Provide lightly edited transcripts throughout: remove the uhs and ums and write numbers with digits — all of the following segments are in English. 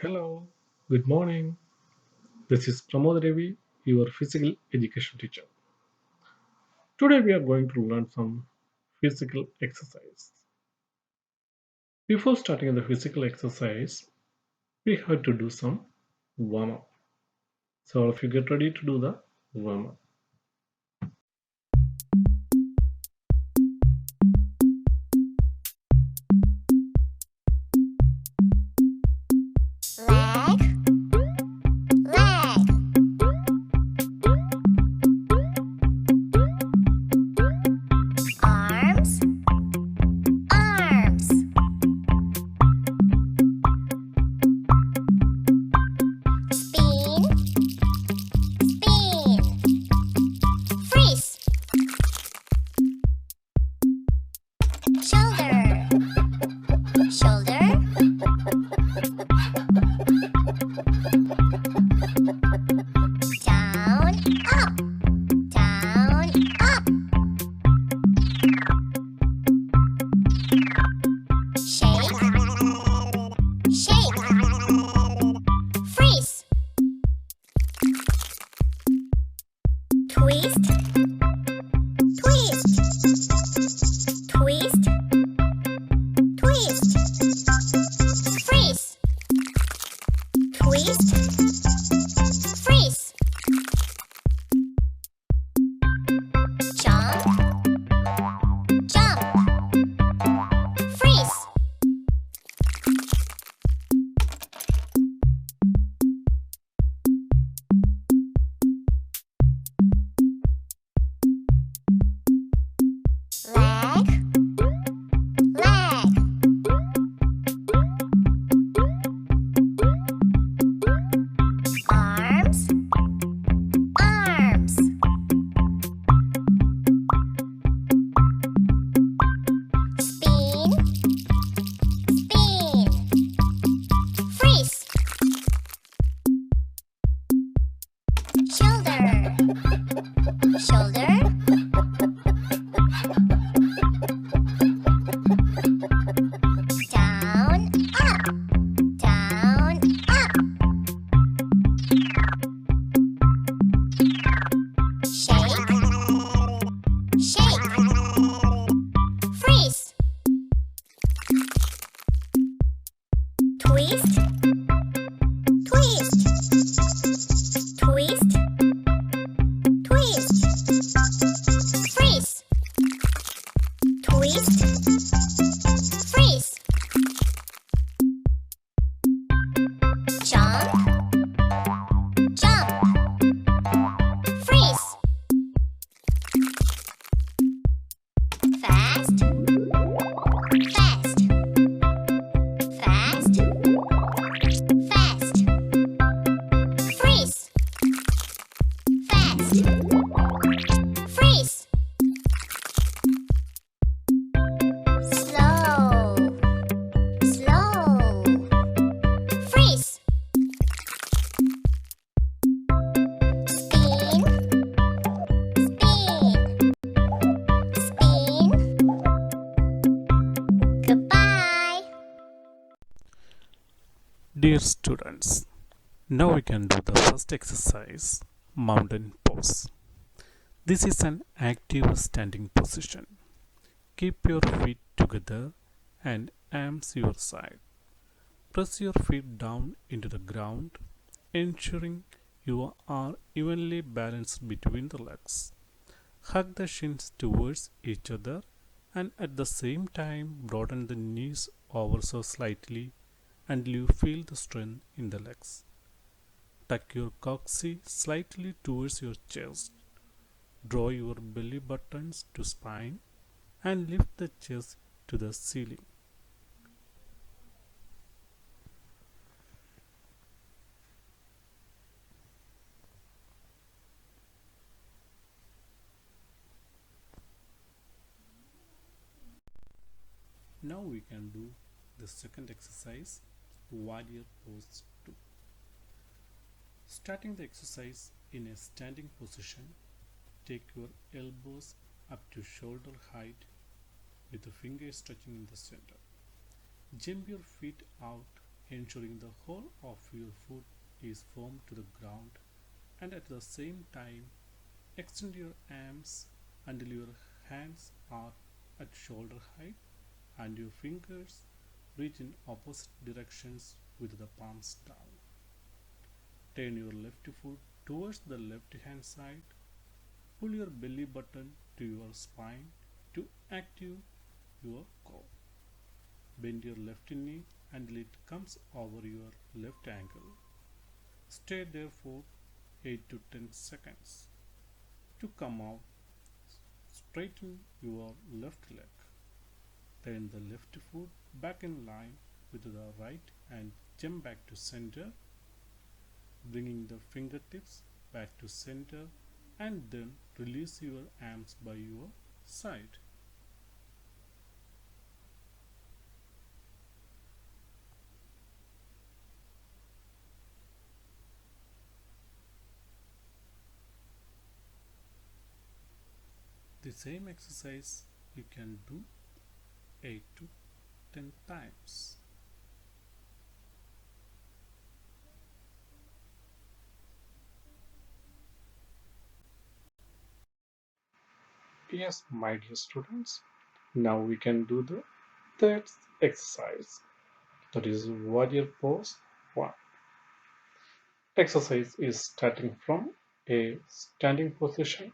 Hello, good morning. This is Pramod Devi, your physical education teacher. Today we are going to learn some physical exercise. Before starting the physical exercise, we have to do some warm up. So all of you get ready to do the warm up. Leg, leg, arms, arms, spin, spin, freeze, shoulder, shoulder, down, up, down, up, shake, shake, freeze, twist, twist, twist, twist, freeze, twist, freeze, jump, jump, freeze, leg, leg, arms, arms, spin, spin, freeze, shoulder, shoulder, down, up, down, up, shake, shake, freeze, twist, twist, twist, twist, freeze, twist, freeze, jump, jump, freeze, fast, fast, fast, fast, freeze, fast, freeze, slow, slow, freeze, spin, spin, spin, goodbye. Dear students, now we can do the first exercise, mountain pose. This is an active standing position. Keep your feet together and arms your side. Press your feet down into the ground, ensuring you are evenly balanced between the legs. Hug the shins towards each other and at the same time broaden the knees over so slightly and you feel the strength in the legs. Tuck your coccyx slightly towards your chest. Draw your belly buttons to spine and lift the chest to the ceiling. Now we can do the second exercise, warrior pose 2. Starting the exercise in a standing position, take your elbows up to shoulder height with the fingers touching in the center. Jump your feet out ensuring the whole of your foot is firm to the ground, and at the same time extend your arms until your hands are at shoulder height and your fingers reach in opposite directions with the palms down. Turn your left foot towards the left hand side. Pull your belly button to your spine to active your core. Bend your left knee until it comes over your left ankle. Stay there for 8 to 10 seconds. To come out, straighten your left leg. Turn the left foot back in line with the right and jump back to center, bringing the fingertips back to center, and then release your arms by your side. The same exercise you can do 8 to 10 times. Yes, my dear students, now we can do the third exercise, that is warrior pose 1. Exercise is starting from a standing position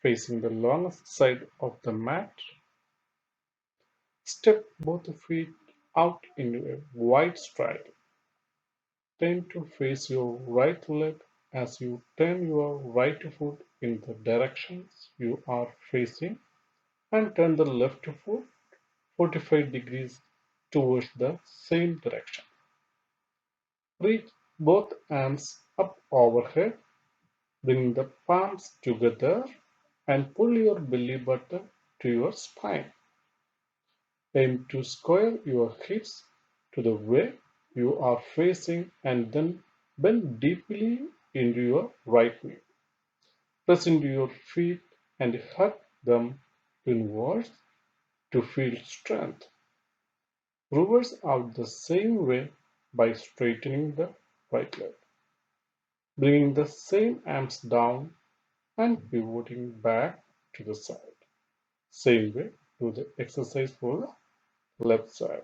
facing the longest side of the mat. Step both feet out into a wide stride. Turn to face your right leg as you turn your right foot in the directions you are facing, and turn the left foot 45 degrees towards the same direction. Reach both arms up overhead, bring the palms together and pull your belly button to your spine. Aim to square your hips to the way you are facing and then bend deeply into your right knee. Press into your feet and hug them inwards to feel strength. Reverse out the same way by straightening the right leg, bringing the same arms down and pivoting back to the side. Same way, do the exercise for the left side.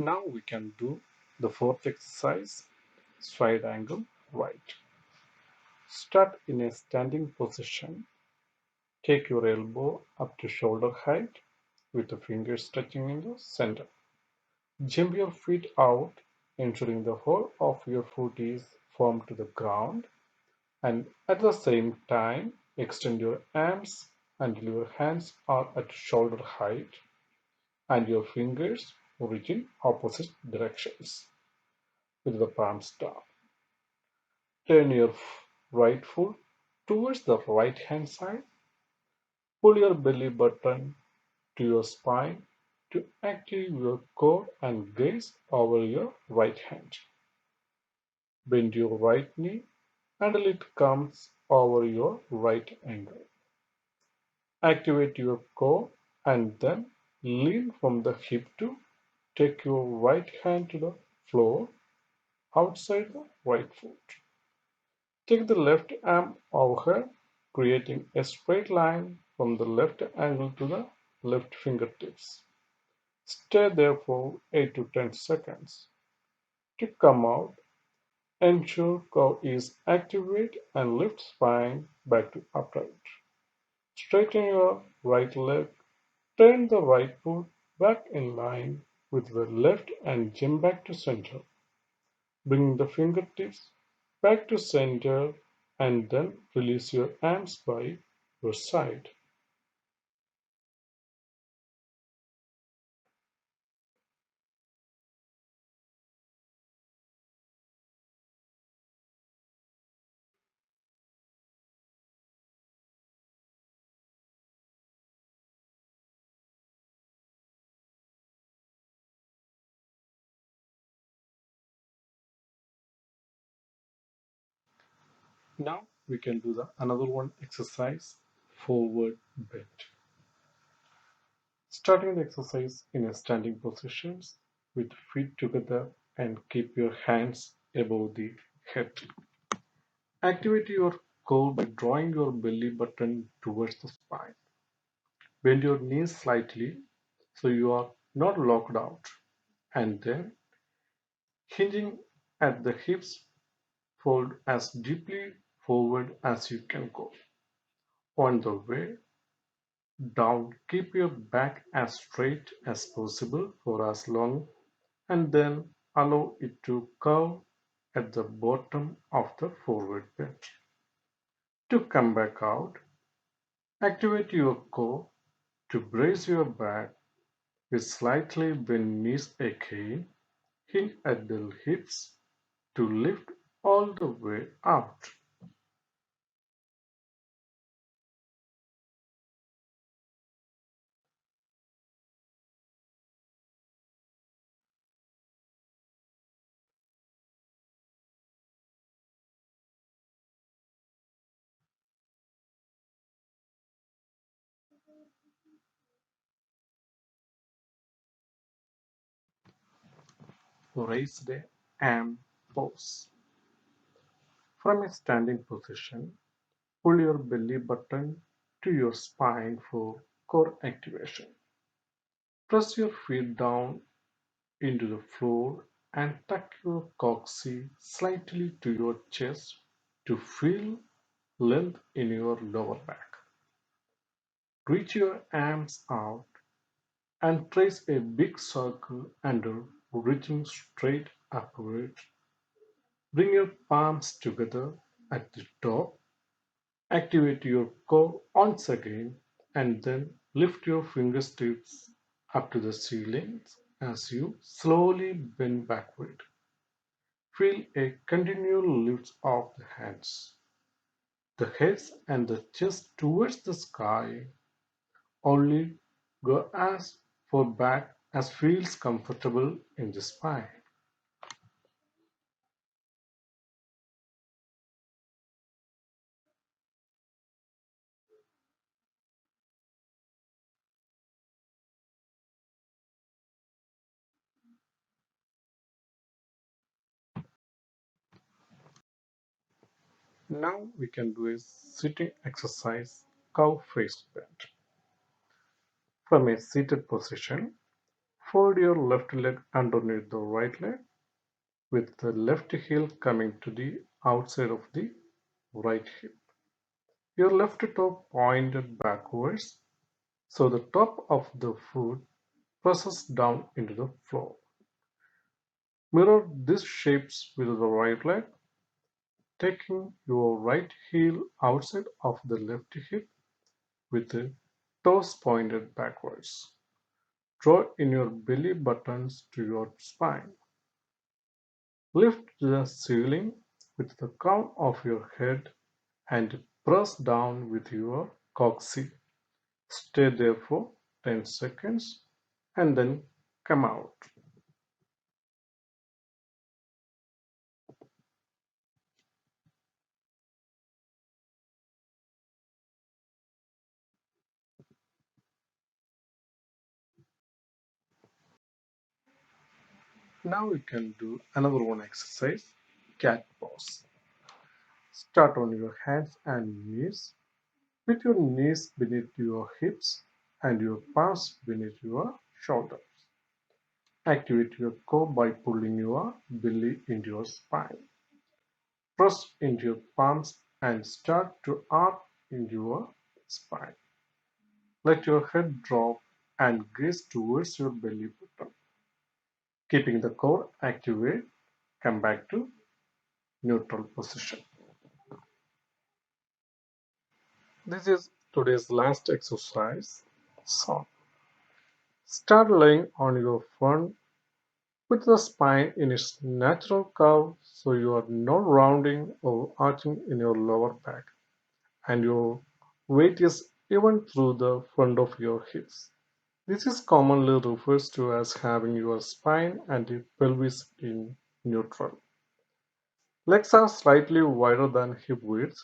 Now we can do the fourth exercise, side angle right. Start in a standing position. Take your elbow up to shoulder height with the fingers touching in the center. Jump your feet out, ensuring the whole of your foot is firm to the ground, and at the same time extend your arms until your hands are at shoulder height and your fingers reach in opposite directions with the palms down. Turn your right foot towards the right hand side. Pull your belly button to your spine to active your core and gaze over your right hand. Bend your right knee until it comes over your right ankle. Activate your core and then lean from the hip to take your right hand to the floor outside the right foot. Take the left arm overhead, creating a straight line from the left ankle to the left fingertips. Stay there for 8 to 10 seconds. To come out, ensure core is activate and lift spine back to upright. Straighten your right leg, turn the right foot back in line with the left and jump back to center. Bring the fingertips back to center and then release your arms by your side. Now we can do the another one exercise, forward bend. Starting the exercise in a standing position with feet together and keep your hands above the head. Activate your core by drawing your belly button towards the spine. Bend your knees slightly so you are not locked out, and then hinging at the hips, fold as deeply forward as you can go. On the way down, keep your back as straight as possible for as long, and then allow it to curve at the bottom of the forward bend. To come back out, activate your core to brace your back with slightly bent knees again, hinge at the hips to lift all the way out. Raise the arm pose. From a standing position, pull your belly button to your spine for core activation. Press your feet down into the floor and tuck your coccyx slightly to your chest to feel length in your lower back. Reach your arms out and trace a big circle under, reaching straight upward. Bring your palms together at the top. Activate your core once again and then lift your fingertips up to the ceiling as you slowly bend backward. Feel a continual lift of the hands, the heads and the chest towards the sky. Only go as far back as feels comfortable in the spine. Now we can do a sitting exercise, cow face bend. From a seated position, fold your left leg underneath the right leg with the left heel coming to the outside of the right hip. Your left toe pointed backwards so the top of the foot presses down into the floor. Mirror these shapes with the right leg, taking your right heel outside of the left hip with the toes pointed backwards. Draw in your belly buttons to your spine. Lift the ceiling with the crown of your head and press down with your coccyx. Stay there for 10 seconds and then come out. Now we can do another one exercise, cat pose. Start on your hands and knees with your knees beneath your hips and your palms beneath your shoulders. Activate your core by pulling your belly into your spine. Press into your palms and start to arc into your spine. Let your head drop and gaze towards your belly button. Keeping the core activate, come back to neutral position. This is today's last exercise. So, start laying on your front with the spine in its natural curve so you are not rounding or arching in your lower back and your weight is even through the front of your hips. This is commonly referred to as having your spine and the pelvis in neutral. Legs are slightly wider than hip width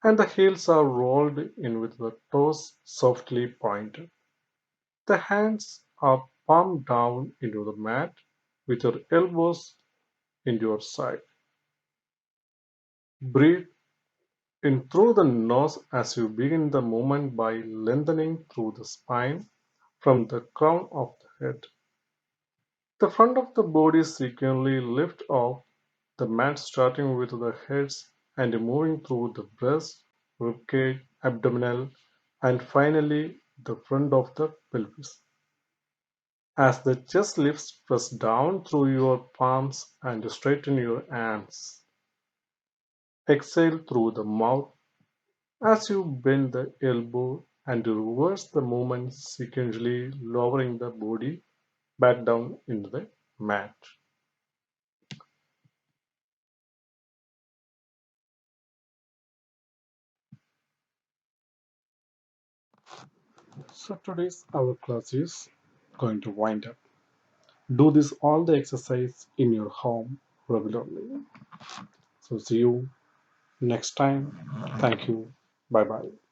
and the heels are rolled in with the toes softly pointed. The hands are palm down into the mat with your elbows into your side. Breathe in through the nose as you begin the movement by lengthening through the spine from the crown of the head. The front of the body securely lift off the mat starting with the heads and moving through the breast, ribcage, abdominal, and finally the front of the pelvis. As the chest lifts, press down through your palms and straighten your arms. Exhale through the mouth as you bend the elbow and reverse the movement sequentially, lowering the body back down into the mat. So today's our class is going to wind up. Do this all the exercise in your home regularly. So see you next time. Thank you. Bye bye.